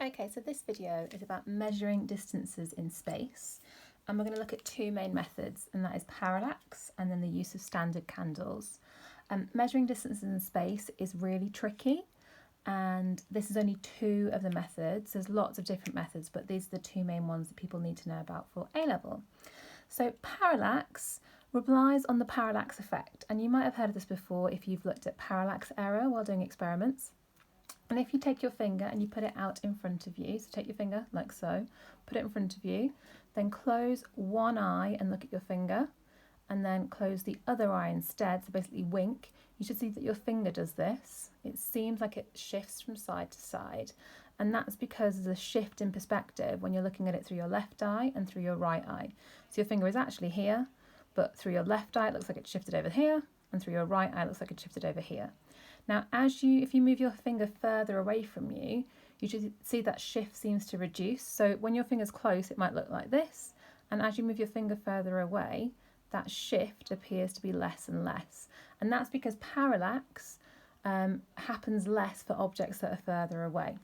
Okay, so this video is about measuring distances in space, and we're going to look at two main methods, and that is parallax and then the use of standard candles. Measuring distances in space is really tricky, and this is only two of the methods. There's lots of different methods, but these are the two main ones that people need to know about for A-level. So parallax relies on the parallax effect, and you might have heard of this before if you've looked at parallax error while doing experiments. And if you take your finger and you put it out in front of you, so take your finger like so, put it in front of you, then close one eye and look at your finger, and then close the other eye instead, so basically wink, you should see that your finger does this. It seems like it shifts from side to side, and that's because there's a shift in perspective when you're looking at it through your left eye and through your right eye. So your finger is actually here, but through your left eye it looks like it's shifted over here, and through your right eye it looks like it's shifted over here. Now, if you move your finger further away from you, you should see that shift seems to reduce. So when your finger's close, it might look like this. And as you move your finger further away, that shift appears to be less and less. And that's because parallax happens less for objects that are further away.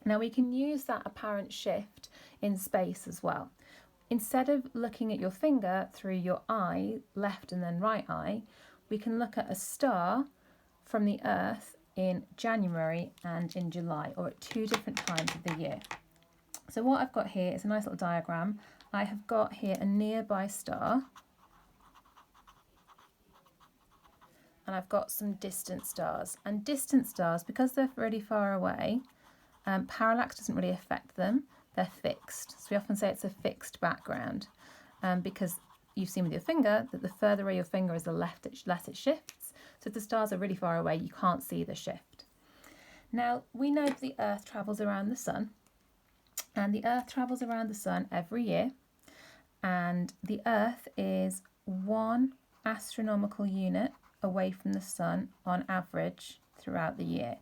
Now, we can use that apparent shift in space as well. Instead of looking at your finger through your eye, left and then right eye, we can look at a star from the Earth in January and in July, or at two different times of the year. So what I've got here is a nice little diagram. I have got here a nearby star, and I've got some distant stars. And distant stars, because they're really far away, parallax doesn't really affect them. They're fixed. So we often say it's a fixed background, because you've seen with your finger that the further away your finger is, the less it shifts. So if the stars are really far away, you can't see the shift. Now, we know that the Earth travels around the Sun, and the Earth travels around the Sun every year, and the Earth is 1 astronomical unit away from the Sun on average throughout the year.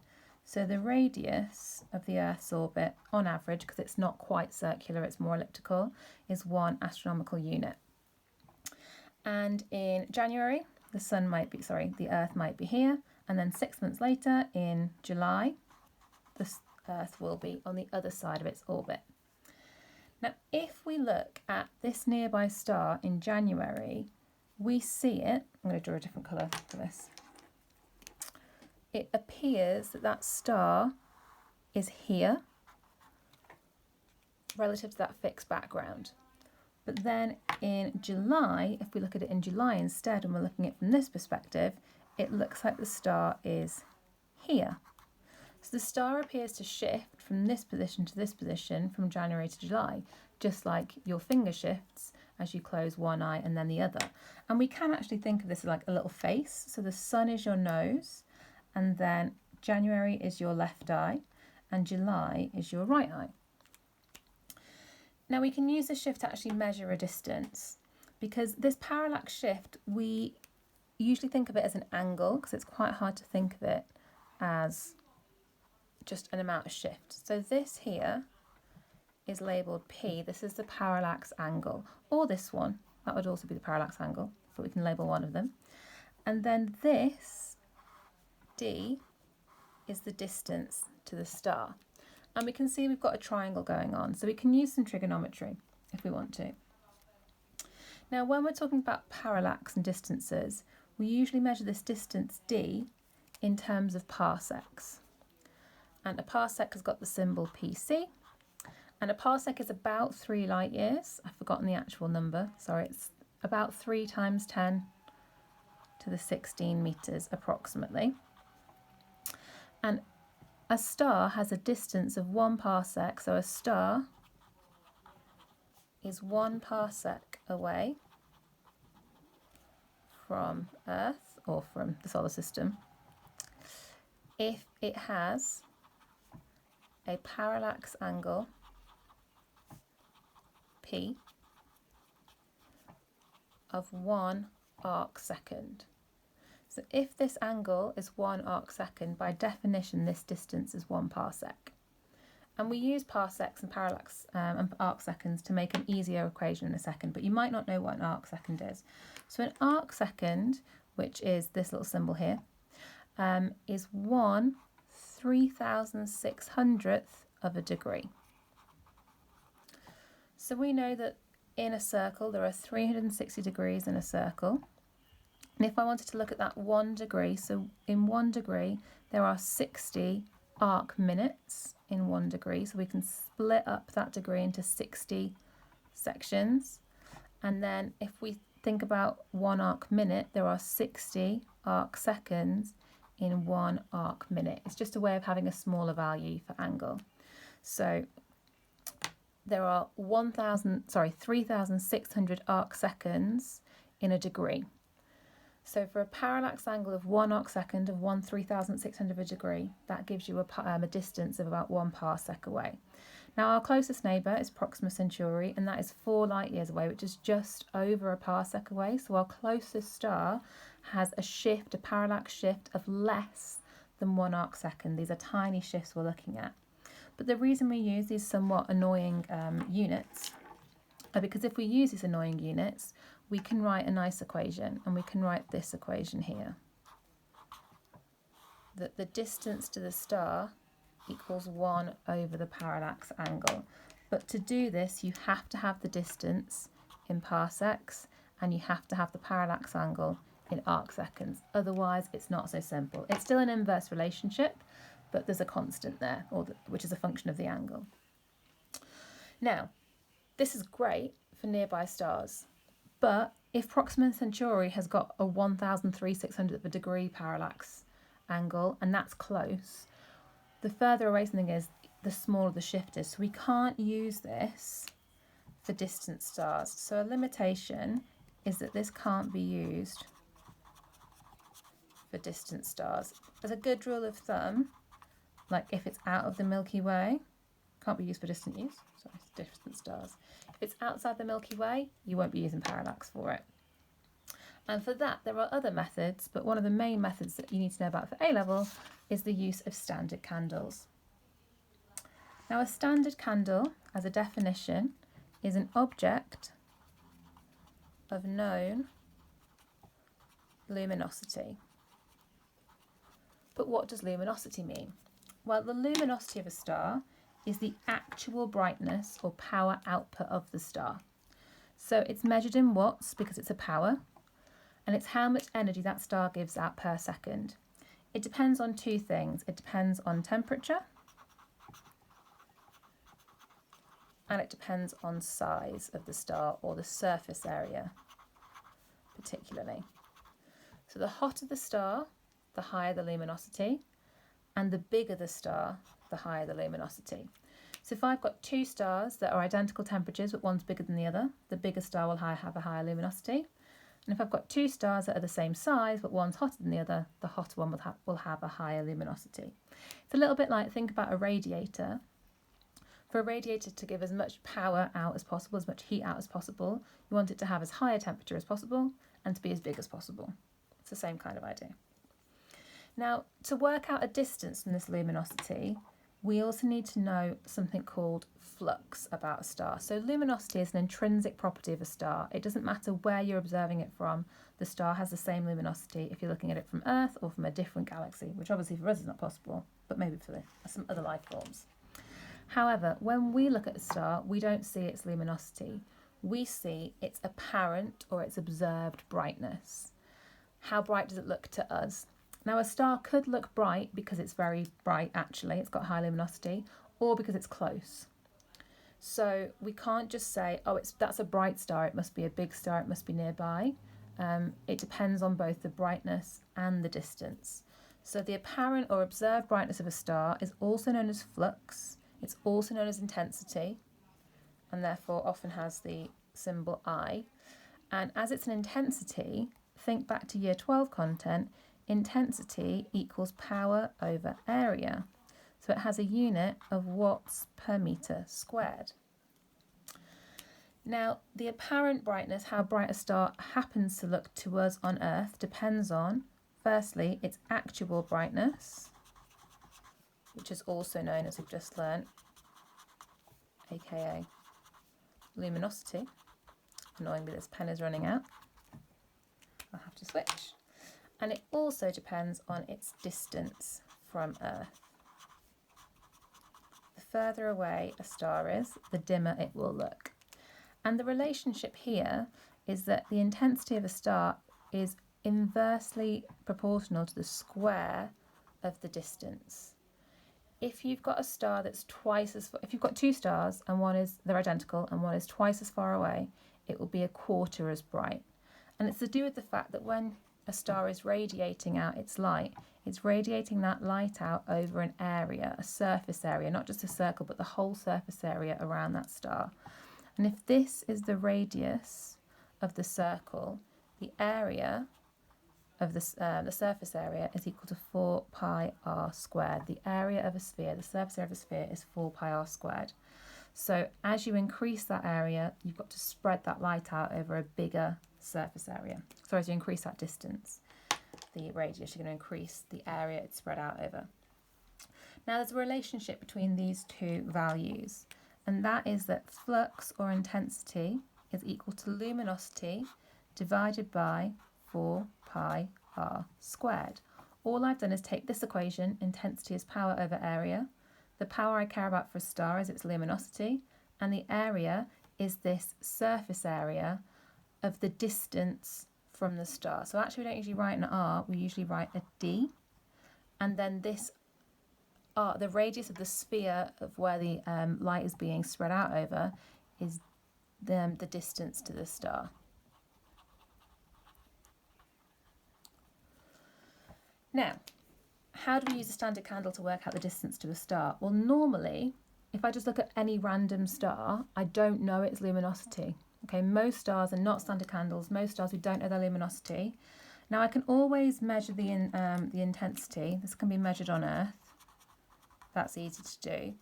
So the radius of the Earth's orbit, on average, because it's not quite circular, it's more elliptical, is 1 astronomical unit. And in January, the Earth might be here, and then 6 months later, in July, the Earth will be on the other side of its orbit. Now, if we look at this nearby star in January, we see it. I'm going to draw a different colour for this. It appears that that star is here relative to that fixed background. But then in July, if we look at it in July instead, and we're looking at it from this perspective, it looks like the star is here. So the star appears to shift from this position to this position from January to July, just like your finger shifts as you close one eye and then the other. And we can actually think of this as like a little face. So the sun is your nose, and then January is your left eye, and July is your right eye. Now we can use this shift to actually measure a distance, because this parallax shift, we usually think of it as an angle, because it's quite hard to think of it as just an amount of shift. So this here is labelled P. This is the parallax angle, or this one, that would also be the parallax angle, but we can label one of them. And then this D is the distance to the star. And we can see we've got a triangle going on, so we can use some trigonometry if we want to. Now, when we're talking about parallax and distances, we usually measure this distance D in terms of parsecs. And a parsec has got the symbol PC, and a parsec is about 3 light years. I've forgotten the actual number, sorry, it's about 3 times 10 to the 16 metres approximately. And a star has a distance of 1 parsec, so a star is 1 parsec away from Earth, or from the solar system, if it has a parallax angle P of 1 arcsecond. So if this angle is 1 arcsecond, by definition this distance is 1 parsec. And we use parsecs and parallax and arcseconds to make an easier equation in a second, but you might not know what an arcsecond is. So an arcsecond, which is this little symbol here, is 1 3,600th of a degree. So we know that in a circle there are 360 degrees in a circle. And if I wanted to look at that 1 degree, so in 1 degree there are 60 arc minutes in 1 degree. So we can split up that degree into 60 sections. And then if we think about 1 arc minute, there are 60 arc seconds in 1 arc minute. It's just a way of having a smaller value for angle. So there are 3,600 arc seconds in a degree. So for a parallax angle of 1 arc second of 3,600 of a degree, that gives you a distance of about 1 parsec away. Now our closest neighbour is Proxima Centauri, and that is 4 light years away, which is just over a parsec away. So our closest star has a parallax shift of less than 1 arc second. These are tiny shifts we're looking at. But the reason we use these somewhat annoying units are because if we use these annoying units, we can write a nice equation, and we can write this equation here. That the distance to the star equals 1 over the parallax angle. But to do this, you have to have the distance in parsecs, and you have to have the parallax angle in arc seconds. Otherwise, it's not so simple. It's still an inverse relationship, but there's a constant there, which is a function of the angle. Now, this is great for nearby stars, but if Proxima Centauri has got a 1,300 of a degree parallax angle, and that's close, the further away something is, the smaller the shift is. So we can't use this for distant stars. So a limitation is that this can't be used for distant stars. As a good rule of thumb, like if it's out of the Milky Way, can't be used for distant use, sorry, distant stars. If it's outside the Milky Way, you won't be using parallax for it. And for that, there are other methods, but one of the main methods that you need to know about for A-level is the use of standard candles. Now, a standard candle, as a definition, is an object of known luminosity. But what does luminosity mean? Well, the luminosity of a star is the actual brightness or power output of the star. So it's measured in watts because it's a power, and it's how much energy that star gives out per second. It depends on 2 things. It depends on temperature, and it depends on size of the star, or the surface area particularly. So the hotter the star, the higher the luminosity, and the bigger the star, the higher the luminosity. So if I've got 2 stars that are identical temperatures, but one's bigger than the other, the bigger star will have a higher luminosity. And if I've got 2 stars that are the same size, but one's hotter than the other, the hotter one will have a higher luminosity. It's a little bit like, think about a radiator. For a radiator to give as much power out as possible, as much heat out as possible, you want it to have as high a temperature as possible and to be as big as possible. It's the same kind of idea. Now, to work out a distance from this luminosity, we also need to know something called flux about a star. So luminosity is an intrinsic property of a star. It doesn't matter where you're observing it from, the star has the same luminosity if you're looking at it from Earth or from a different galaxy, which obviously for us is not possible, but maybe for some other life forms. However, when we look at a star, we don't see its luminosity. We see its apparent or its observed brightness. How bright does it look to us? Now, a star could look bright because it's very bright, actually, it's got high luminosity, or because it's close. So we can't just say, oh, that's a bright star, it must be a big star, it must be nearby. It depends on both the brightness and the distance. So the apparent or observed brightness of a star is also known as flux. It's also known as intensity, and therefore often has the symbol I. And as it's an intensity, think back to year 12 content, intensity equals power over area. So it has a unit of watts per metre squared. Now, the apparent brightness, how bright a star happens to look to us on Earth, depends on, firstly, its actual brightness, which is also known, as we've just learnt, aka luminosity. Annoyingly, this pen is running out. I'll have to switch. And it also depends on its distance from Earth. the further away a star is, the dimmer it will look. And the relationship here is that the intensity of a star is inversely proportional to the square of the distance. If you've got a star that's twice as far, if you've got two stars and they're identical and one is twice as far away, it will be a quarter as bright. And it's to do with the fact that when a star is radiating out its light, it's radiating that light out over an area, a surface area, not just a circle, but the whole surface area around that star. And if this is the radius of the circle, the area of the surface area is equal to 4 pi r squared. The area of a sphere, the surface area of a sphere is 4 pi r squared. So as you increase that area, you've got to spread that light out over a bigger surface area. So as you increase that distance, the radius, you're going to increase the area it's spread out over. Now there's a relationship between these two values, and that is that flux or intensity is equal to luminosity divided by 4 pi r squared. All I've done is take this equation, intensity is power over area. The power I care about for a star is its luminosity, and the area is this surface area of the distance from the star. So actually we don't usually write an r, we usually write a d, and then this r, the radius of the sphere of where the light is being spread out over, is the distance to the star. Now, how do we use a standard candle to work out the distance to a star? Well, normally, if I just look at any random star, I don't know its luminosity. Okay, most stars are not standard candles. Most stars, we don't know their luminosity. Now, I can always measure the intensity. This can be measured on Earth. That's easy to do.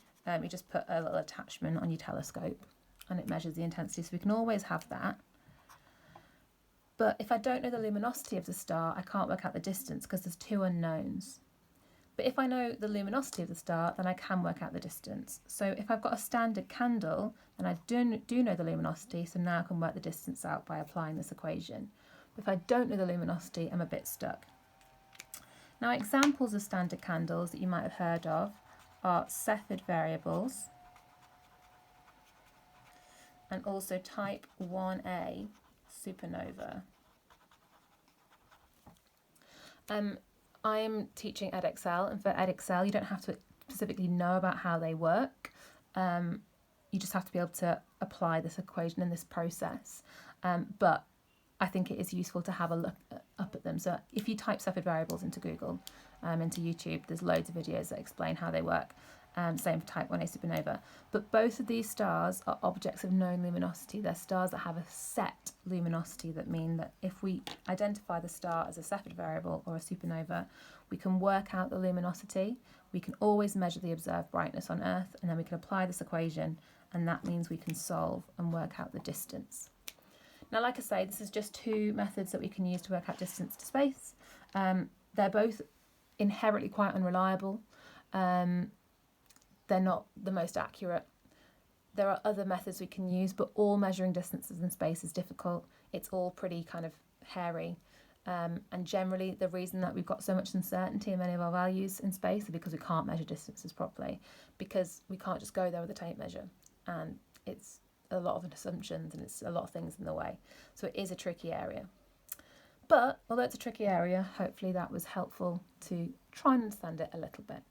You just put a little attachment on your telescope and it measures the intensity. So we can always have that. But if I don't know the luminosity of the star, I can't work out the distance because there's two unknowns. But if I know the luminosity of the star, then I can work out the distance. So if I've got a standard candle, then I do know the luminosity, so now I can work the distance out by applying this equation. But if I don't know the luminosity, I'm a bit stuck. Now, examples of standard candles that you might have heard of are Cepheid variables and also type 1a supernova. I'm teaching Edexcel, and for Edexcel you don't have to specifically know about how they work. You just have to be able to apply this equation in this process. But I think it is useful to have a look up at them. So if you type Cepheid variables into Google, into YouTube, there's loads of videos that explain how they work. Same for type 1a supernova. But both of these stars are objects of known luminosity. They're stars that have a set luminosity, that mean that if we identify the star as a Cepheid variable or a supernova, we can work out the luminosity. We can always measure the observed brightness on Earth, and then we can apply this equation, and that means we can solve and work out the distance. Now, like I say, this is just two methods that we can use to work out distance to space. They're both inherently quite unreliable. They're not the most accurate. There are other methods we can use, but all measuring distances in space is difficult. It's all pretty kind of hairy. And generally, the reason that we've got so much uncertainty in many of our values in space is because we can't measure distances properly, because we can't just go there with a tape measure. And it's a lot of assumptions and it's a lot of things in the way. So it is a tricky area. But although it's a tricky area, hopefully that was helpful to try and understand it a little bit.